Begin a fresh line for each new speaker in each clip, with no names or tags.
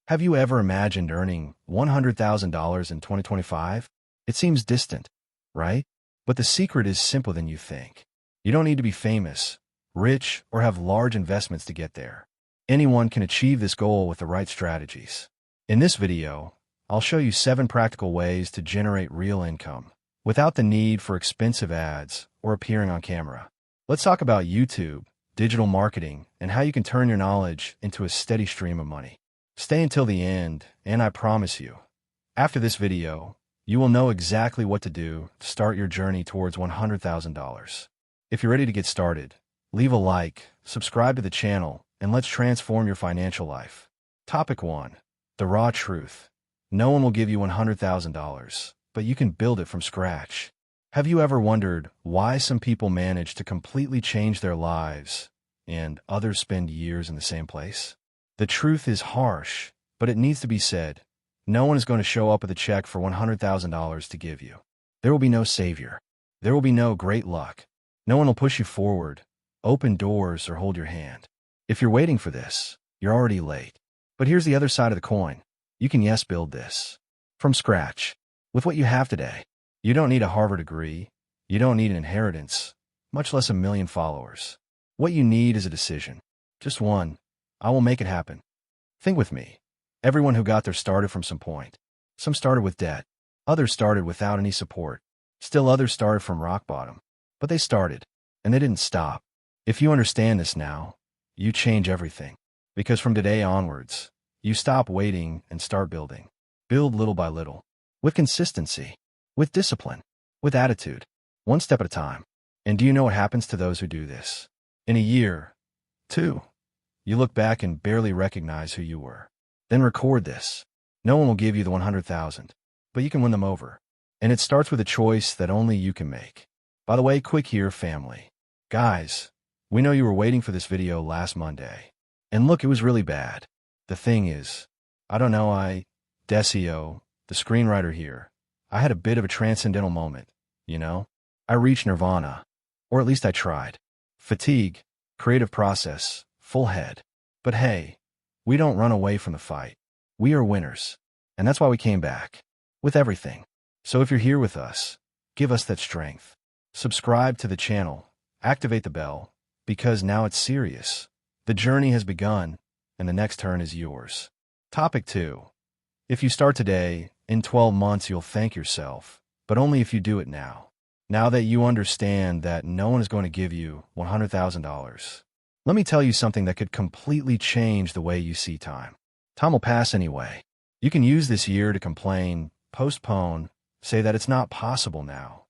Have you ever imagined earning $100,000 in 2025? It seems distant, right? But the secret is simpler than you think. You don't need to be famous, rich, or have large investments to get there. Anyone can achieve this goal with the right strategies. In this video, I'll show you 7 practical ways to generate real income without the need for expensive ads or appearing on camera. Let's talk about YouTube, digital marketing, and how you can turn your knowledge into a steady stream of money. Stay until the end, and I promise you, after this video, you will know exactly what to do to start your journey towards $100,000. If you're ready to get started, leave a like, subscribe to the channel, and let's transform your financial life. Topic 1. The raw truth. No one will give you $100,000, but you can build it from scratch. Have you ever wondered why some people manage to completely change their lives and others spend years in the same place? The truth is harsh, but it needs to be said. No one is going to show up with a check for $100,000 to give you. There will be no savior. There will be no great luck. No one will push you forward, open doors, or hold your hand. If you're waiting for this, you're already late. But here's the other side of the coin. You can build this from scratch with what you have today. You don't need a Harvard degree. You don't need an inheritance, much less 1 million followers. What you need is a decision. Just one. I will make it happen. Think with me. Everyone who got there started from some point. Some started with debt. Others started without any support. Still others started from rock bottom. But they started, and they didn't stop. If you understand this now, you change everything. Because from today onwards, you stop waiting and start building. Build little by little. With consistency. With discipline. With attitude. One step at a time. And do you know what happens to those who do this? In a year, 2, you look back and barely recognize who you were. Then record this. No one will give you the 100,000, but you can win them over. And it starts with a choice that only you can make. By the way, quick here, family. Guys, we know you were waiting for this video last Monday. And look, it was really bad. The thing is, Decio, the screenwriter here, I had a bit of a transcendental moment, I reached nirvana. Or at least I tried. Fatigue, creative process, full head. But hey, we don't run away from the fight. We are winners. And that's why we came back. With everything. So if you're here with us, give us that strength. Subscribe to the channel. Activate the bell. Because now it's serious. The journey has begun, and the next turn is yours. Topic 2. If you start today, in 12 months you'll thank yourself. But only if you do it now. Now that you understand that no one is going to give you $100,000. Let me tell you something that could completely change the way you see time. Time will pass anyway. You can use this year to complain, postpone, say that it's not possible now.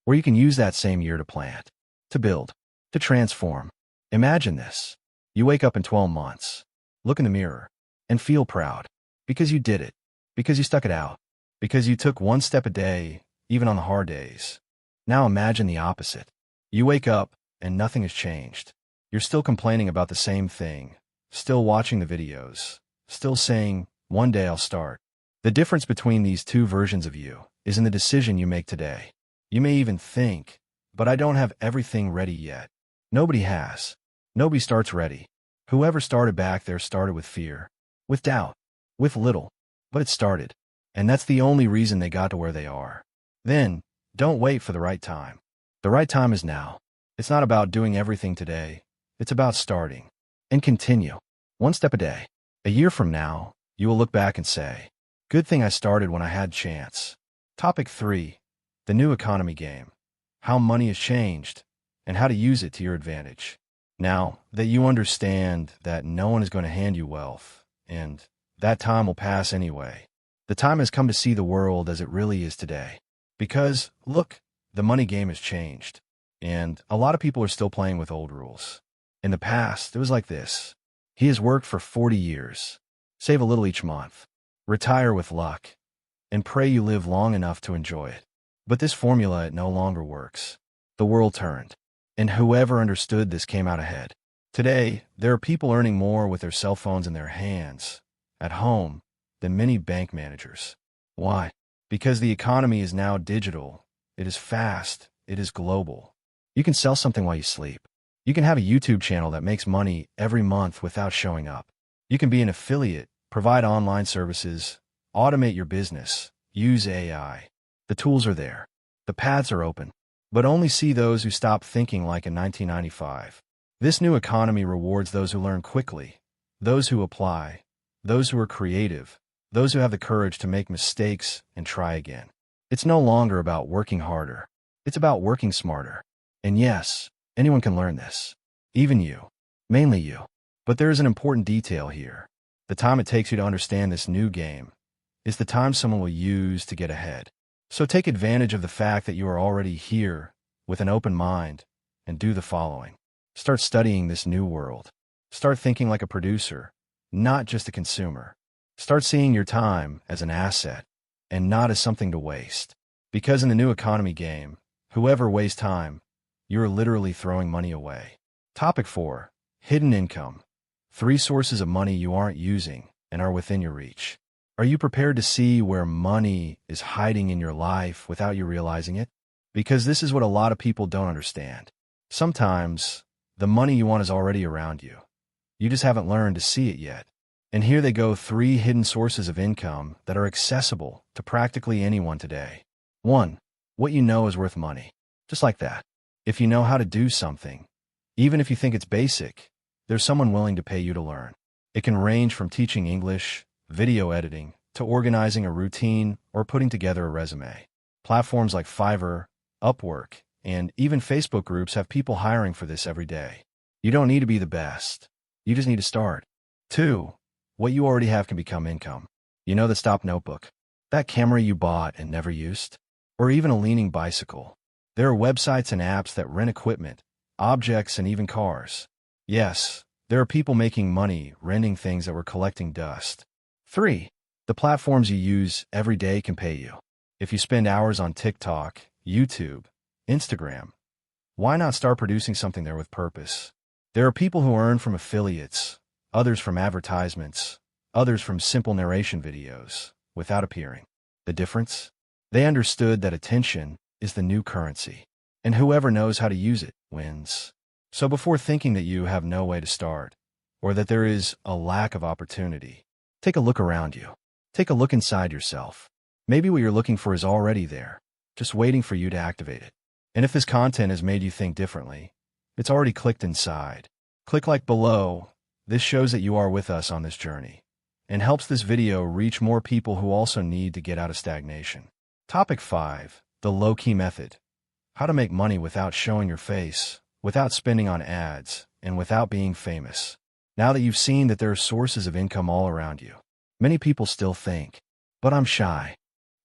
Or you can use that same year to plant, to build, to transform. Imagine this. You wake up in 12 months, look in the mirror, and feel proud. Because you did it. Because you stuck it out. Because you took one step a day, even on the hard days. Now imagine the opposite. You wake up, and nothing has changed. You're still complaining about the same thing, still watching the videos, still saying, one day I'll start. The difference between these two versions of you is in the decision you make today. You may even think, but I don't have everything ready yet. Nobody has. Nobody starts ready. Whoever started back there started with fear, with doubt, with little, but it started. And that's the only reason they got to where they are. Then, don't wait for the right time. The right time is now. It's not about doing everything today. It's about starting. And continue. One step a day. A year from now, you will look back and say, good thing I started when I had chance. Topic 3. The new economy game. How money has changed, and how to use it to your advantage. Now that you understand that no one is going to hand you wealth, and that time will pass anyway, the time has come to see the world as it really is today. Because, look, the money game has changed, and a lot of people are still playing with old rules. In the past, it was like this. He has worked for 40 years. Save a little each month. Retire with luck. And pray you live long enough to enjoy it. But this formula, it no longer works. The world turned. And whoever understood this came out ahead. Today, there are people earning more with their cell phones in their hands, at home, than many bank managers. Why? Because the economy is now digital. It is fast. It is global. You can sell something while you sleep. You can have a YouTube channel that makes money every month without showing up. You can be an affiliate provide online services, automate your business, use AI. The tools are there. The paths are open. But only see those who stop thinking like in 1995. This new economy rewards those who learn quickly, those who apply, those who are creative, those who have the courage to make mistakes and try again. It's no longer about working harder. It's about working smarter. And yes, anyone can learn this. Even you. Mainly you. But there is an important detail here. The time it takes you to understand this new game is the time someone will use to get ahead. So take advantage of the fact that you are already here with an open mind and do the following. Start studying this new world. Start thinking like a producer, not just a consumer. Start seeing your time as an asset and not as something to waste. Because in the new economy game, whoever wastes time, you're literally throwing money away. Topic 4. Hidden income. 3 sources of money you aren't using and are within your reach. Are you prepared to see where money is hiding in your life without you realizing it? Because this is what a lot of people don't understand. Sometimes, the money you want is already around you. You just haven't learned to see it yet. And here they go, 3 hidden sources of income that are accessible to practically anyone today. 1. What you know is worth money. Just like that. If you know how to do something, even if you think it's basic, there's someone willing to pay you to learn. It can range from teaching English, video editing, to organizing a routine or putting together a resume. Platforms like Fiverr, Upwork, and even Facebook groups have people hiring for this every day. You don't need to be the best. You just need to start. 2. What you already have can become income. You know the Stop notebook? That camera you bought and never used? Or even a leaning bicycle? There are websites and apps that rent equipment, objects, and even cars. Yes, there are people making money renting things that were collecting dust. 3. The platforms you use every day can pay you. If you spend hours on TikTok, YouTube, Instagram, why not start producing something there with purpose? There are people who earn from affiliates, others from advertisements, others from simple narration videos, without appearing. The difference? They understood that attention is the new currency, and whoever knows how to use it wins. So before thinking that you have no way to start, or that there is a lack of opportunity, take a look around you. Take a look inside yourself. Maybe what you're looking for is already there, just waiting for you to activate it. And if this content has made you think differently, it's already clicked inside. Click like below. This shows that you are with us on this journey and helps this video reach more people who also need to get out of stagnation. Topic 5. The low-key method. How to make money without showing your face, without spending on ads, and without being famous. Now that you've seen that there are sources of income all around you, many people still think, but I'm shy.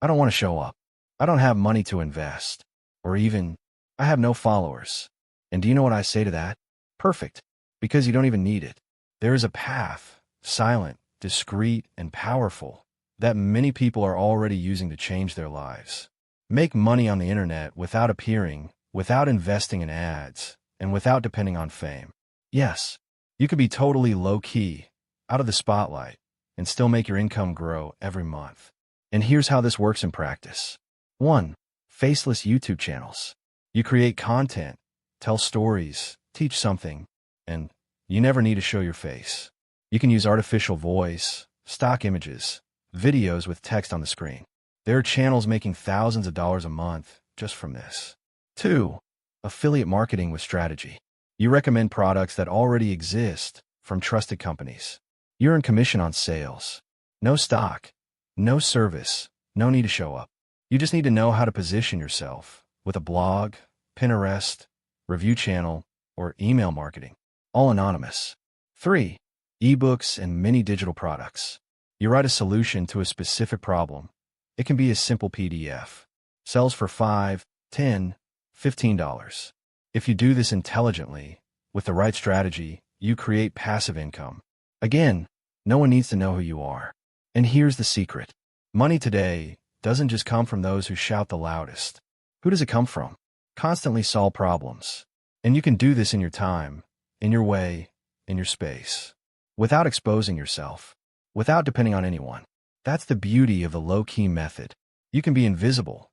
I don't want to show up. I don't have money to invest. Or even, I have no followers. And do you know what I say to that? Perfect. Because you don't even need it. There is a path, silent, discreet, and powerful, that many people are already using to change their lives. Make money on the internet without appearing, without investing in ads, and without depending on fame. Yes, you could be totally low-key, out of the spotlight, and still make your income grow every month. And here's how this works in practice. 1. Faceless YouTube channels. You create content, tell stories, teach something, and you never need to show your face. You can use artificial voice, stock images, videos with text on the screen. There are channels making thousands of dollars a month just from this. 2. Affiliate marketing with strategy. You recommend products that already exist from trusted companies. You earn commission on sales. No stock, no service, no need to show up. You just need to know how to position yourself with a blog, Pinterest, review channel, or email marketing. All anonymous. 3. Ebooks and mini digital products. You write a solution to a specific problem. It can be a simple PDF. Sells for $5, $10, $15. If you do this intelligently, with the right strategy, you create passive income. Again, no one needs to know who you are. And here's the secret. Money today doesn't just come from those who shout the loudest. Who does it come from? Constantly solve problems. And you can do this in your time, in your way, in your space, without exposing yourself, without depending on anyone. That's the beauty of the low-key method. You can be invisible,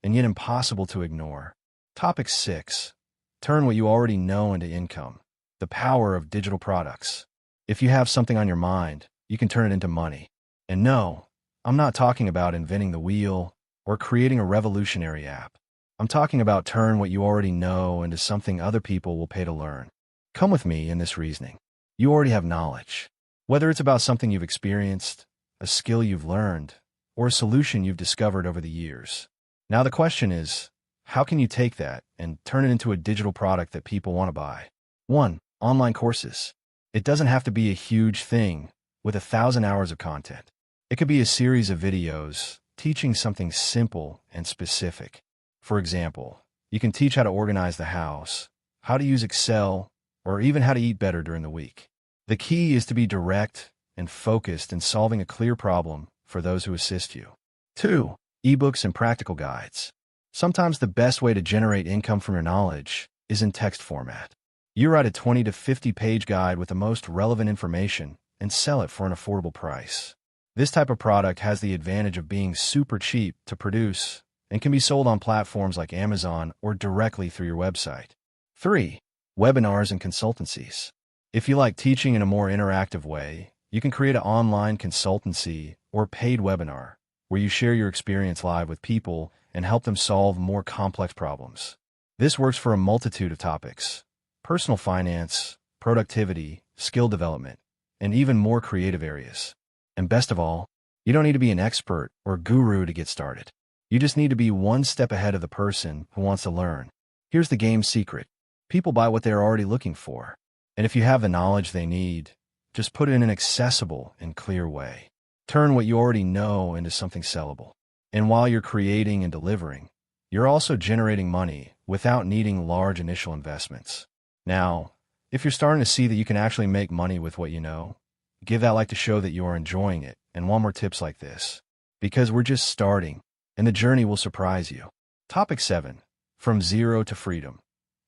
and yet impossible to ignore. Topic 6. Turn what you already know into income. The power of digital products. If you have something on your mind, you can turn it into money. And no, I'm not talking about inventing the wheel or creating a revolutionary app. I'm talking about turn what you already know into something other people will pay to learn. Come with me in this reasoning. You already have knowledge. Whether it's about something you've experienced, a skill you've learned, or a solution you've discovered over the years. Now the question is, how can you take that and turn it into a digital product that people want to buy? 1. Online courses. It doesn't have to be a huge thing with 1,000 hours of content. It could be a series of videos teaching something simple and specific. For example, you can teach how to organize the house, how to use Excel, or even how to eat better during the week. The key is to be direct and focused in solving a clear problem for those who assist you. 2. Ebooks and practical guides. Sometimes the best way to generate income from your knowledge is in text format. You write a 20 to 50-page guide with the most relevant information and sell it for an affordable price. This type of product has the advantage of being super cheap to produce and can be sold on platforms like Amazon or directly through your website. 3. Webinars and consultancies. If you like teaching in a more interactive way, you can create an online consultancy or paid webinar where you share your experience live with people and help them solve more complex problems. This works for a multitude of topics: personal finance, productivity, skill development, and even more creative areas. And best of all, you don't need to be an expert or guru to get started. You just need to be one step ahead of the person who wants to learn. Here's the game secret. People buy what they're already looking for. And if you have the knowledge they need, just put it in an accessible and clear way. Turn what you already know into something sellable. And while you're creating and delivering, you're also generating money without needing large initial investments. Now, if you're starting to see that you can actually make money with what you know, give that like to show that you are enjoying it and want more tips like this. Because we're just starting, and the journey will surprise you. Topic 7. From Zero to Freedom.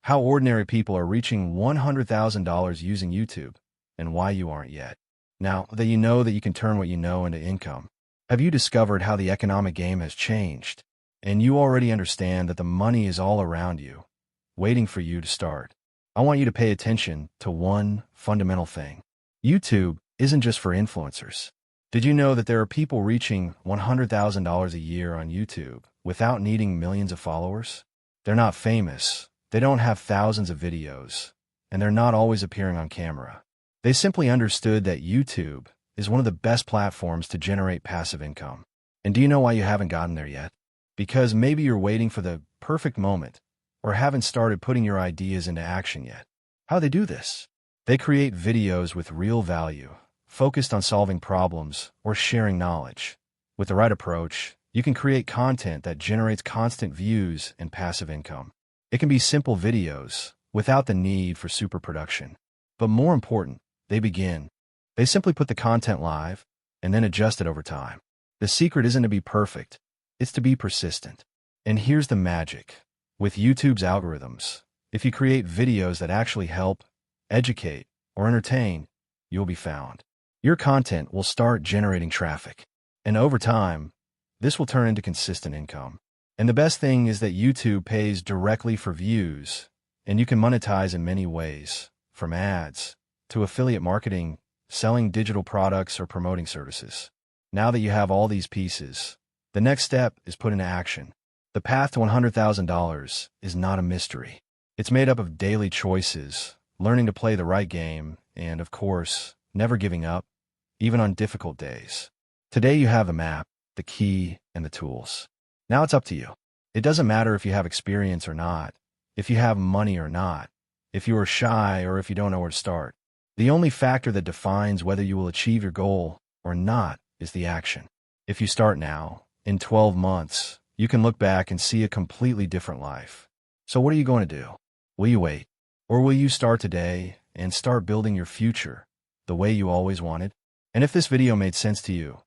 How ordinary people are reaching $100,000 using YouTube, and why you aren't yet. Now that you know that you can turn what you know into income, have you discovered how the economic game has changed? And you already understand that the money is all around you, waiting for you to start. I want you to pay attention to one fundamental thing. YouTube isn't just for influencers. Did you know that there are people reaching $100,000 a year on YouTube without needing millions of followers? They're not famous, they don't have thousands of videos, and they're not always appearing on camera. They simply understood that YouTube is one of the best platforms to generate passive income. And do you know why you haven't gotten there yet? Because maybe you're waiting for the perfect moment or haven't started putting your ideas into action yet. How do they do this? They create videos with real value, focused on solving problems or sharing knowledge. With the right approach, you can create content that generates constant views and passive income. It can be simple videos without the need for super production. But more important, they simply put the content live and then adjust it over time. The secret isn't to be perfect, it's to be persistent. And here's the magic. With YouTube's algorithms, if you create videos that actually help, educate, or entertain, you'll be found. Your content will start generating traffic. And over time, this will turn into consistent income. And the best thing is that YouTube pays directly for views, and you can monetize in many ways, from ads to affiliate marketing, selling digital products, or promoting services. Now that you have all these pieces, the next step is put into action. The path to $100,000 is not a mystery. It's made up of daily choices, learning to play the right game, and, of course, never giving up, even on difficult days. Today you have the map, the key, and the tools. Now it's up to you. It doesn't matter if you have experience or not, if you have money or not, if you are shy or if you don't know where to start. The only factor that defines whether you will achieve your goal or not is the action. If you start now, in 12 months, you can look back and see a completely different life. So what are you going to do? Will you wait? Or will you start today and start building your future the way you always wanted? And if this video made sense to you,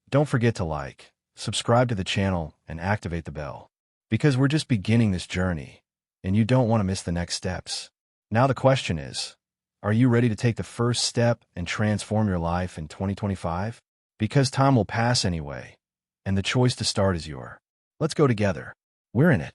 don't forget to like, subscribe to the channel, and activate the bell. Because we're just beginning this journey, and you don't want to miss the next steps. Now the question is, are you ready to take the first step and transform your life in 2025? Because time will pass anyway, and the choice to start is yours. Let's go together. We're in it.